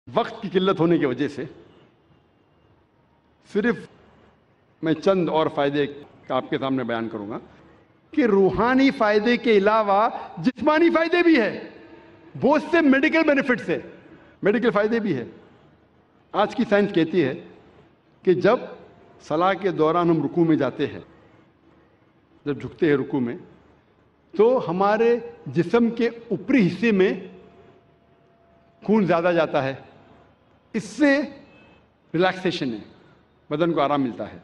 वक्त की किल्लत होने की वजह से सिर्फ मैं चंद और फायदे आपके सामने बयान करूंगा कि रूहानी फायदे के अलावा जिस्मानी फायदे भी है, बहुत से मेडिकल बेनिफिट्स है, मेडिकल फायदे भी है। आज की साइंस कहती है कि जब सलाह के दौरान हम रुकू में जाते हैं, जब झुकते हैं रुकू में, तो हमारे जिस्म के ऊपरी हिस्से में खून ज़्यादा जाता है। इससे रिलैक्सेशन है, बदन को आराम मिलता है,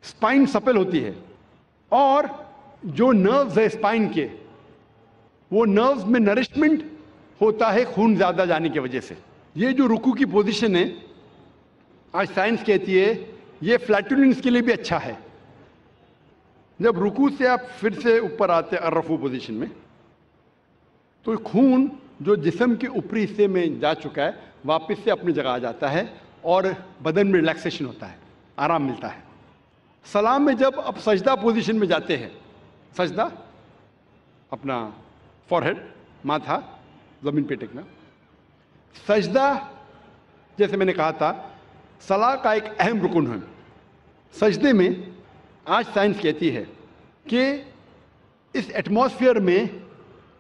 स्पाइन सपेल होती है और जो नर्व्स है स्पाइन के, वो नर्व्स में नरिशमेंट होता है खून ज़्यादा जाने की वजह से। ये जो रुकू की पोजीशन है, आज साइंस कहती है ये फ्लैटुलेंस के लिए भी अच्छा है। जब रुकू से आप फिर से ऊपर आते हैं अर्रफू पोजीशन में, तो खून जो जिस्म के ऊपरी हिस्से में जा चुका है वापस से अपनी जगह आ जाता है और बदन में रिलैक्सेशन होता है, आराम मिलता है। सलाम में जब आप सजदा पोजीशन में जाते हैं, सजदा अपना फॉरहेड, माथा जमीन पे टेकना, सजदा जैसे मैंने कहा था सलाह का एक अहम रुकन है। सजदे में आज साइंस कहती है कि इस एटमॉस्फेयर में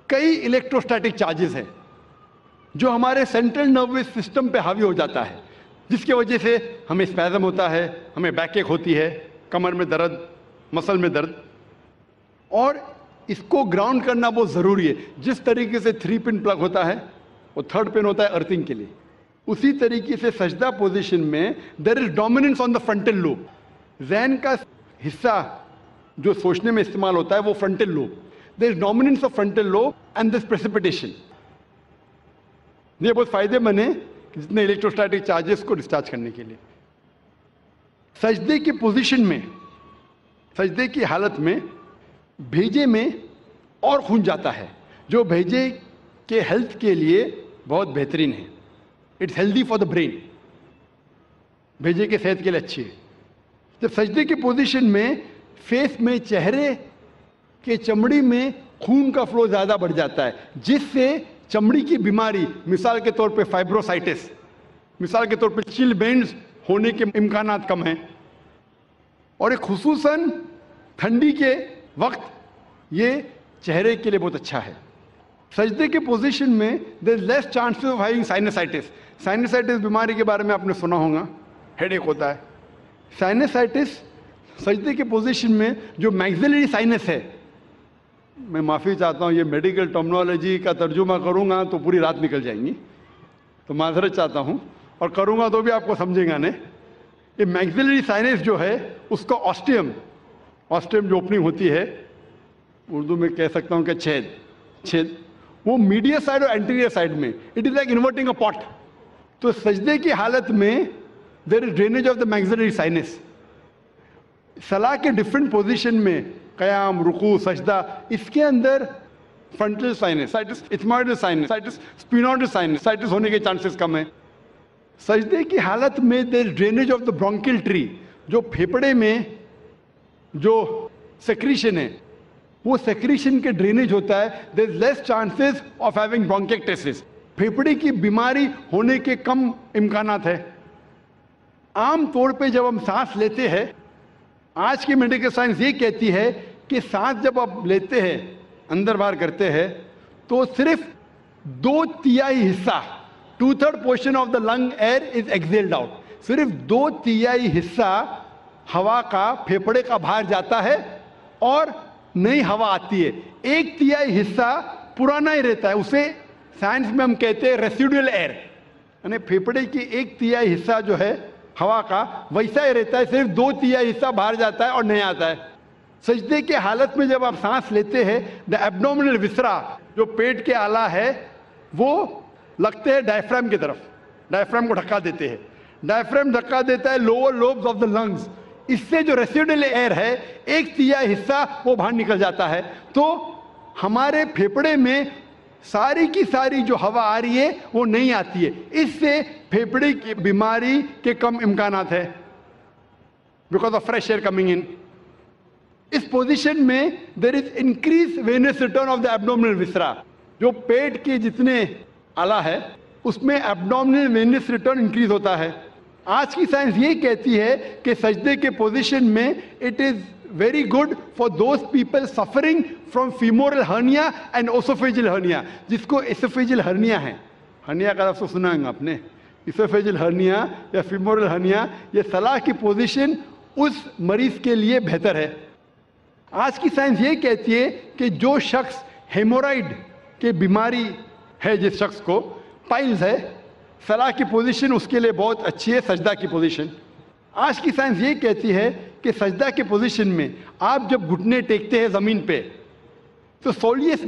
कई इलेक्ट्रोस्टैटिक चार्जेस हैं जो हमारे सेंट्रल नर्वस सिस्टम पे हावी हो जाता है, जिसकी वजह से हमें स्पैज़म होता है, हमें बैकएक होती है, कमर में दर्द, मसल में दर्द। और इसको ग्राउंड करना बहुत ज़रूरी है। जिस तरीके से 3 पिन प्लग होता है वो 3rd पिन होता है अर्थिंग के लिए, उसी तरीके से सजदा पोजीशन में there is dominance on the frontal lobe. ज़हन का हिस्सा जो सोचने में इस्तेमाल होता है वो frontal lobe, there is dominance of frontal lobe and this precipitation. ये बहुत फायदेमंद है जितने इलेक्ट्रोस्टैटिक चार्जेस को डिस्चार्ज करने के लिए। सजदे की पोजीशन में, सजदे की हालत में भेजे में और खून जाता है, जो भेजे के हेल्थ के लिए बहुत बेहतरीन है। It's healthy for the brain, भेजे के सेहत के लिए अच्छी है। जब सजदे की पोजीशन में फेस में, चेहरे के चमड़ी में खून का फ्लो ज़्यादा बढ़ जाता है, जिससे चमड़ी की बीमारी, मिसाल के तौर पे फाइब्रोसाइटिस, मिसाल के तौर पे चिल बेंड्स होने के इम्कानात कम हैं। और एक खुसूसन ठंडी के वक्त ये चेहरे के लिए बहुत अच्छा है। सजदे के पोजीशन में there is less chances of having sinusitis. Sinusitis बीमारी के बारे में आपने सुना होगा, हेडेक होता है। साइनसाइटिस सजदे के पोजीशन में जो मैक्सिलरी साइनस है, मैं माफ़ी चाहता हूँ ये मेडिकल टर्मिनोलॉजी का तर्जुमा करूँगा तो पूरी रात निकल जाएंगी, तो माजरत चाहता हूँ, और करूँगा तो भी आपको समझेगा नहीं। ये मैक्सिलरी साइनस जो है उसका ऑस्टियम, ऑस्टियम जो ओपनिंग होती है, उर्दू में कह सकता हूँ कि छेद, छेद, वो मीडियल साइड और एंटीरियर साइड में, it is like inverting a pot. तो सजदे की हालत में there is drainage of the maxillary sinus. सलाह के डिफरेंट पोजीशन में, कयाम, रुकू, सजदा, इसके अंदर frontal sinusitis, ethmoidal sinusitis, sphenoidal sinusitis होने के चांसेस कम है। सजदे की हालत में there is drainage of the bronchial tree, जो फेफड़े में जो सेक्रीशन है वो सेक्रीशन के ड्रेनेज होता है, there is less chances of having bronchitis. फेफड़े की बीमारी होने के कम इम्कानात है। आम तौर पे जब हम सांस लेते हैं, आज की मेडिकल साइंस ये कहती है कि सांस जब आप लेते हैं, अंदर बाहर करते हैं, तो सिर्फ 2/3 हिस्सा, 2/3 portion of the lung air is excelled out. सिर्फ 2/3 हिस्सा हवा का फेफड़े का बाहर जाता है और नई हवा आती है। 1/3 हिस्सा पुराना ही रहता है, उसे साइंस में हम कहते हैं रेसिडुअल एयर, यानी फेफड़े की 1/3 हिस्सा जो है हवा का वैसा ही रहता है, सिर्फ 2/3 हिस्सा बाहर जाता है और नहीं आता है। सजदे के हालत में जब आप सांस लेते हैं, द एब्डोमिनल विसरा, जो पेट के आला है, वो लगते हैं डायफ्राम की तरफ, डायफ्राम को ढका देते हैं। डायफ्राम ढका देता है lower lobes of the lungs, इससे जो रेसिडुअल एयर है 1/3 हिस्सा वो बाहर निकल जाता है। तो हमारे फेफड़े में सारी की सारी जो हवा आ रही है वो नहीं आती है, इससे फेफड़े की बीमारी के कम इम्कानात है, because of fresh air coming in. इस पोजीशन में there is increase venous return of the abdominal viscera, जो पेट के जितने आला है उसमें एब्डोमिनल वेनस रिटर्न इंक्रीज होता है। आज की साइंस ये कहती है कि सजदे के पोजीशन में it is very good for those people suffering from femoral hernia and oesophageal hernia. जिसको एसोफेजियल हर्निया है, हर्निया का आपको सुना है आपने, एसोफेजियल हर्निया या फीमोरल हर्निया, ये सलाह की पोजीशन उस मरीज के लिए बेहतर है। आज की साइंस ये कहती है कि जो शख्स हेमोराइड की बीमारी है, जिस शख्स को पाइल्स है, सलाह की पोजीशन उसके लिए बहुत अच्छी है, सजदा की पोजीशन। आज की साइंस ये कहती है कि सजदा के पोजीशन में आप जब घुटने टेकते हैं ज़मीन पे, तो सोलियस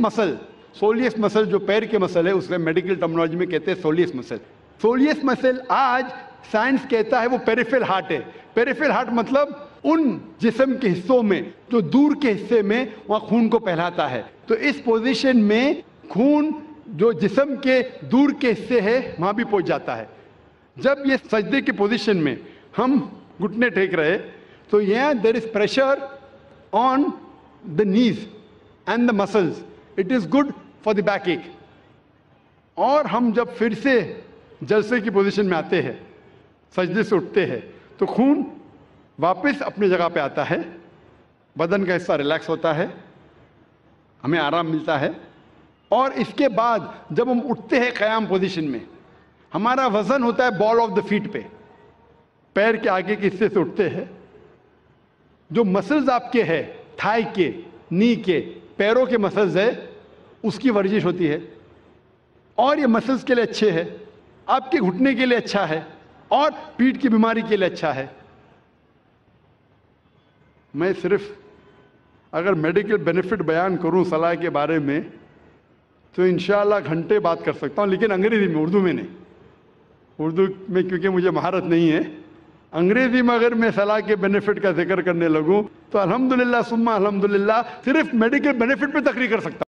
मसल जो पैर के मसल है, उसमें मेडिकल टर्मिनोलॉजी में कहते हैं सोलियस मसल। सोलियस मसल आज साइंस कहता है वो पेरिफेरल हार्ट है। पेरिफेरल हार्ट मतलब उन जिस्म के हिस्सों में जो दूर के हिस्से में वहाँ खून को फैलाता है। तो इस पोजीशन में खून जो जिस्म के दूर के हिस्से है वहाँ भी पहुँच जाता है। जब ये सजदे की पोजीशन में हम घुटने टेक रहे, तो यहाँ there is pressure on the knees and the muscles, it is good for the backache. और हम जब फिर से जलसे की पोजीशन में आते हैं, सजदे से उठते हैं, तो खून वापस अपनी जगह पे आता है, बदन का हिस्सा रिलैक्स होता है, हमें आराम मिलता है। और इसके बाद जब हम उठते हैं क़याम पोजीशन में, हमारा वजन होता है बॉल ऑफ द फीट पे, पैर के आगे के हिस्से से उठते हैं। जो मसल्स आपके हैं, थाई के, नी के, पैरों के मसल्स है, उसकी वर्जिश होती है। और ये मसल्स के लिए अच्छे है, आपके घुटने के लिए अच्छा है, और पीठ की बीमारी के लिए अच्छा है। मैं सिर्फ अगर मेडिकल बेनिफिट बयान करूं सलाह के बारे में, तो इंशाअल्लाह घंटे बात कर सकता हूं, लेकिन अंग्रेजी में, उर्दू में नहीं। उर्दू में क्योंकि मुझे महारत नहीं है, अंग्रेजी में अगर मैं सलाह के बेनिफिट का जिक्र करने लगूं तो अल्हम्दुलिल्लाह सुम्मा अल्हम्दुलिल्लाह सिर्फ मेडिकल बेनिफिट पे तकरीर कर सकता हूं।